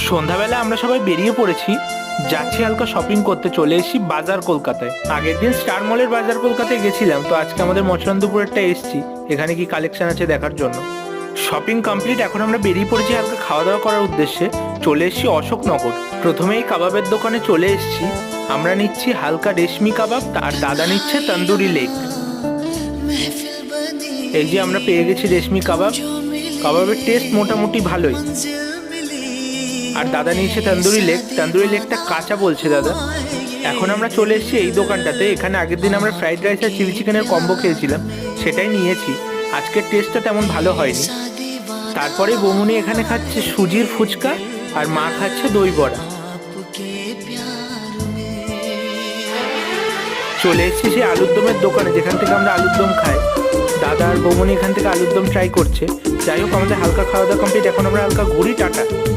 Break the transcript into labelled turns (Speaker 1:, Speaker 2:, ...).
Speaker 1: সন্ধ্যাবেলা আমরা সবাই বেরিয়ে পড়েছি, যাচ্ছি হালকা শপিং করতে। চলে এসেছি বাজার কলকাতায়। আগের দিন স্টার মলের বাজার কলকাতায় গেছিলাম, তো আজকে আমাদের মচরন্দপুরেরটা এসেছি এখানে কি কালেকশন আছে দেখার জন্য। শপিং কমপ্লিট, এখন আমরা বেরিয়ে পড়েছি হালকা খাওয়া দাওয়া করার উদ্দেশ্যে। চলে এসেছি অশোকনগর। প্রথমে এই কাবাবের দোকানে চলে এসেছি। আমরা নিচ্ছি হালকা রেশমি কাবাব, আর দাদা নিচ্ছে তন্দুরি লেগ। এই যে আমরা পেয়ে গেছি রেশমি কাবাব। কাবাবের টেস্ট মোটামুটি ভালোই। আর দাদা নিয়েছে তন্দুরি লেগ। তন্দুরি লেগটা কাঁচা বলছে দাদা। এখন আমরা চলে এসেছি এই দোকানটাতে। এখানে আগের দিন আমরা ফ্রাইড রাইস আর চিলি চিকেনের কম্বো খেয়েছিলাম, সেটাই নিয়েছি। আজকের টেস্টটা তেমন ভালো হয়নি। তারপরে বৌমনি এখানে খাচ্ছে সুজির ফুচকা, আর মা খাচ্ছে দই বড়া। চলে এসেছি সেই আলুর দমের দোকানে, যেখান থেকে আমরা আলুর দম খাই। দাদা আর বৌমনি এখান থেকে আলুর দম ট্রাই করছে। যাই হোক, আমাদের হালকা খাওয়া দাওয়া কমপ্লিট। এখন আমরা হালকা ঘুরি। টাটা।